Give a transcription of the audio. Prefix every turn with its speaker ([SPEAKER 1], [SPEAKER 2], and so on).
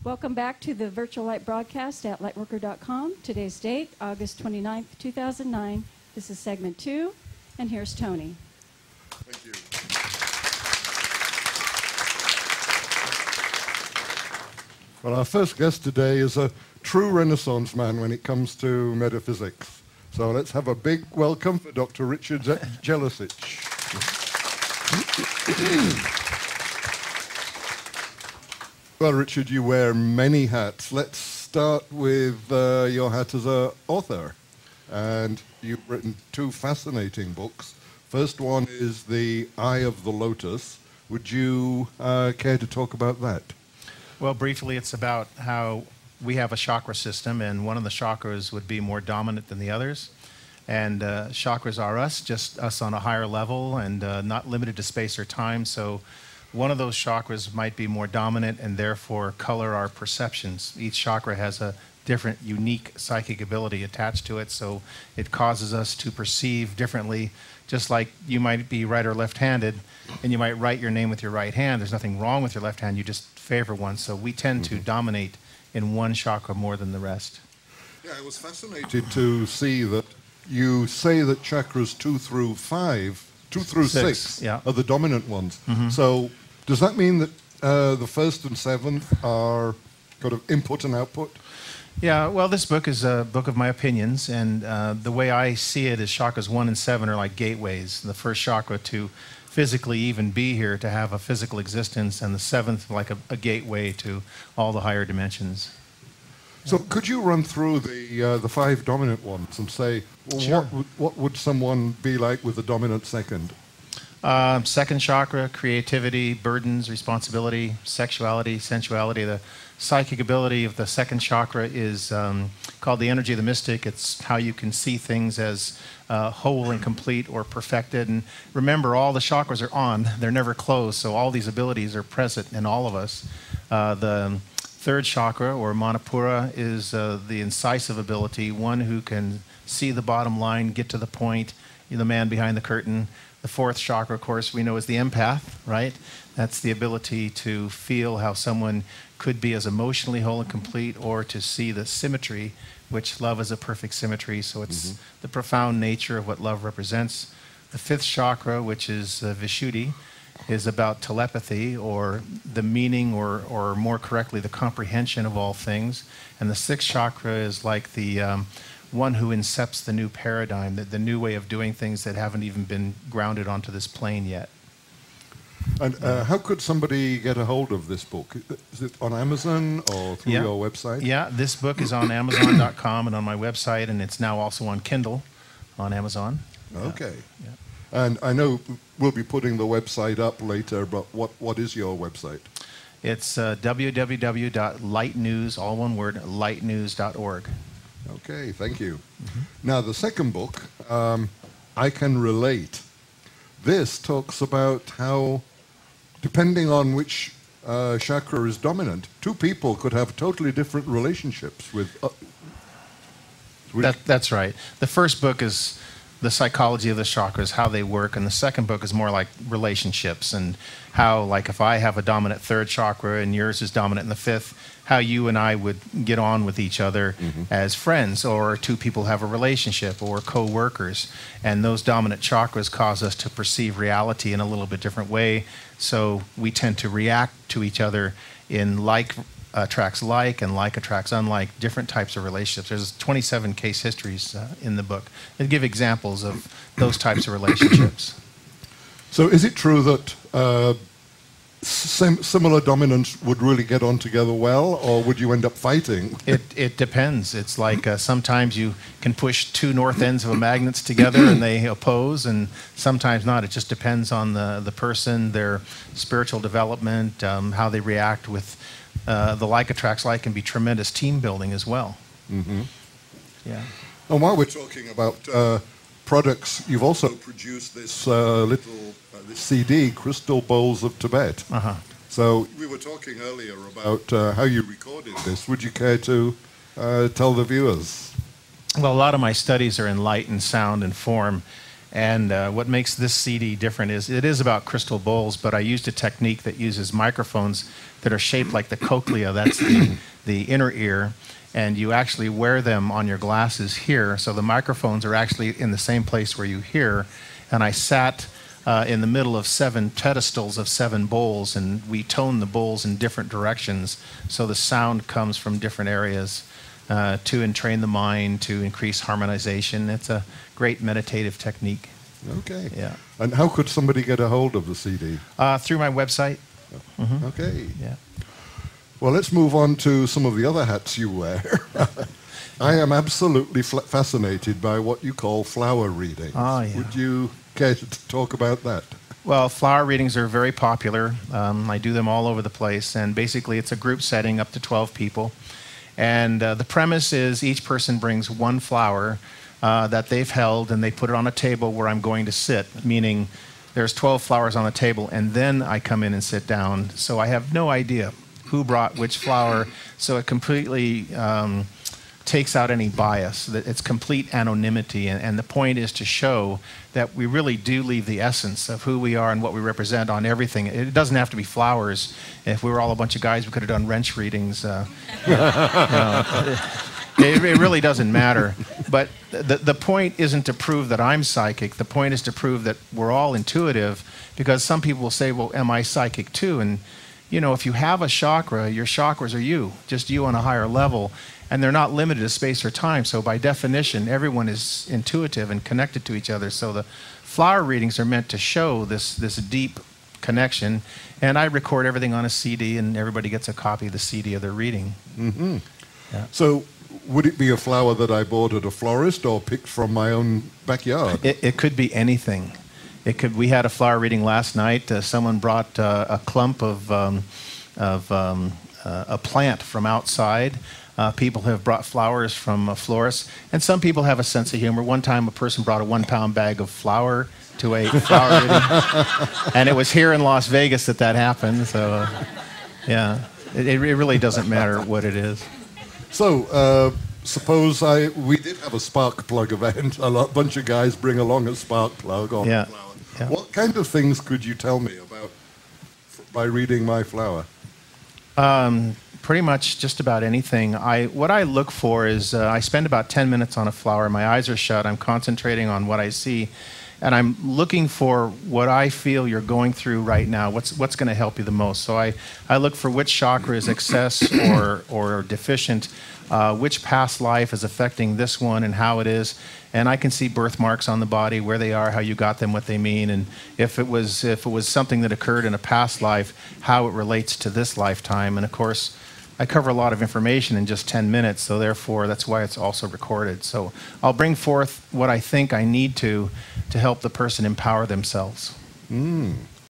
[SPEAKER 1] Welcome back to the Virtual Light broadcast at lightworker.com. Today's date, August 29th, 2009. This is segment 2, and here's Tony.
[SPEAKER 2] Thank you. Well, our first guest today is a true Renaissance man when it comes to metaphysics. So let's have a big welcome for Dr. Richard Jelusich. Well, Richard, you wear many hats. Let's start with your hat as an author. And you've written 2 fascinating books. First one is The Eye of the Lotus. Would you care to talk about that?
[SPEAKER 3] Well, briefly, it's about how we have a chakra system, and one of the chakras would be more dominant than the others. And chakras are us, just us on a higher level and not limited to space or time. So one of those chakras might be more dominant and therefore color our perceptions. Each chakra has a different, unique psychic ability attached to it, so it causes us to perceive differently. Just like you might be right or left-handed, and you might write your name with your right hand. There's nothing wrong with your left hand, you just favor one. So we tend to dominate in one chakra more than the rest.
[SPEAKER 2] Yeah, I was fascinated to see that you say that chakras 2 through 6
[SPEAKER 3] yeah,
[SPEAKER 2] are the dominant ones. So does that mean that the 1st and 7th are kind of input and output?
[SPEAKER 3] Yeah, well, this book is a book of my opinions, and the way I see it is chakras 1 and 7 are like gateways. The first chakra to physically even be here, to have a physical existence, and the 7th like a gateway to all the higher dimensions.
[SPEAKER 2] So could you run through the 5 dominant ones and say, well,
[SPEAKER 3] Sure.
[SPEAKER 2] what would someone be like with the dominant second?
[SPEAKER 3] Second chakra, creativity, burdens, responsibility, sexuality, sensuality. The psychic ability of the second chakra is called the energy of the mystic. It's how you can see things as whole and complete or perfected. And remember, all the chakras are on. They're never closed, so all these abilities are present in all of us. The third chakra, or Manipura, is the incisive ability, one who can see the bottom line, get to the point, the man behind the curtain. The fourth chakra, of course, we know is the empath, right? That's the ability to feel how someone could be as emotionally whole and complete, or to see the symmetry, which love is a perfect symmetry, so it's the profound nature of what love represents. The fifth chakra, which is Vishuddhi, is about telepathy, or the meaning, or more correctly, the comprehension of all things. And the sixth chakra is like the one who incepts the new paradigm, the new way of doing things that haven't even been grounded onto this plane yet.
[SPEAKER 2] And how could somebody get a hold of this book? Is it on Amazon or through your website?
[SPEAKER 3] Yeah, this book is on Amazon.com and on my website, and it's now also on Kindle on Amazon.
[SPEAKER 2] Okay.
[SPEAKER 3] Yeah.
[SPEAKER 2] And I know we'll be putting the website up later, but what is your website?
[SPEAKER 3] It's www.lightnews, all one word, lightnews.org.
[SPEAKER 2] Okay, thank you. Now, the second book, I Can Relate. This talks about how, depending on which chakra is dominant, 2 people could have totally different relationships with...
[SPEAKER 3] That's right. The first book is the psychology of the chakras, how they work, and the second book is more like relationships, and how, like, if I have a dominant third chakra and yours is dominant in the fifth, how you and I would get on with each other as friends, or 2 people have a relationship, or co-workers. And those dominant chakras cause us to perceive reality in a little bit different way, so we tend to react to each other in like attracts like, and like attracts unlike, different types of relationships. There's 27 case histories in the book that give examples of those types of relationships.
[SPEAKER 2] So is it true that similar dominants would really get on together well, or would you end up fighting?
[SPEAKER 3] It depends. It's like sometimes you can push 2 north ends of a magnets together and they oppose, and sometimes not. It just depends on the person, their spiritual development, how they react with the like attracts like, can be tremendous team building as well. Yeah.
[SPEAKER 2] And while we're talking about products, you've also produced this this CD, Crystal Bowls of Tibet. So we were talking earlier about how you recorded this. Would you care to tell the viewers?
[SPEAKER 3] Well, a lot of my studies are in light and sound and form, And what makes this CD different is it is about crystal bowls, but I used a technique that uses microphones that are shaped like the cochlea. That's the inner ear. And you actually wear them on your glasses here. So the microphones are actually in the same place where you hear. And I sat in the middle of 7 pedestals of 7 bowls, and we tone the bowls in different directions. So the sound comes from different areas to entrain the mind, to increase harmonization. It's a great meditative technique.
[SPEAKER 2] Okay.
[SPEAKER 3] Yeah.
[SPEAKER 2] And how could somebody get a hold of the CD?
[SPEAKER 3] Through my website. Mm-hmm.
[SPEAKER 2] Okay.
[SPEAKER 3] Yeah.
[SPEAKER 2] Well, let's move on to some of the other hats you wear. I am absolutely fascinated by what you call flower readings.
[SPEAKER 3] Oh, yeah.
[SPEAKER 2] Would you care to talk about that?
[SPEAKER 3] Well, flower readings are very popular. I do them all over the place, and basically it's a group setting up to 12 people. And the premise is each person brings one flower that they've held, and they put it on a table where I'm going to sit, meaning there's 12 flowers on the table, and then I come in and sit down. So I have no idea who brought which flower, so it completely takes out any bias. It's complete anonymity, and the point is to show that we really do leave the essence of who we are and what we represent on everything. It doesn't have to be flowers. If we were all a bunch of guys, we could have done wrench readings. It really doesn't matter. But the point isn't to prove that I'm psychic. The point is to prove that we're all intuitive, because some people will say, well, am I psychic too? And you know, if you have a chakra, your chakras are you, just you on a higher level, and they're not limited to space or time. So by definition, everyone is intuitive and connected to each other. So the flower readings are meant to show this deep connection, and I record everything on a CD, and everybody gets a copy of the CD of their reading.
[SPEAKER 2] Mm-hmm.
[SPEAKER 3] Yeah.
[SPEAKER 2] So would it be a flower that I bought at a florist or picked from my own backyard?
[SPEAKER 3] It could be anything. We had a flower reading last night. Someone brought a clump of a plant from outside. People have brought flowers from a florist, and some people have a sense of humor. One time, a person brought a 1-pound bag of flour to a flower reading, and it was here in Las Vegas that happened. So, yeah, it really doesn't matter what it is.
[SPEAKER 2] So, suppose we did have a spark plug event. A bunch of guys bring along a spark plug or
[SPEAKER 3] Yeah.
[SPEAKER 2] flower.
[SPEAKER 3] Yeah.
[SPEAKER 2] What kind of things could you tell me about by reading my flower?
[SPEAKER 3] Pretty much just about anything. What I look for is I spend about 10 minutes on a flower. My eyes are shut. I'm concentrating on what I see, and I'm looking for what I feel you're going through right now. What's going to help you the most? So I look for which chakra is excess or deficient, which past life is affecting this one and how it is. And I can see birthmarks on the body, where they are, how you got them, what they mean, and if it was something that occurred in a past life, how it relates to this lifetime. And of course, I cover a lot of information in just 10 minutes, so therefore that's why it's also recorded. So I'll bring forth what I think I need to help the person empower themselves.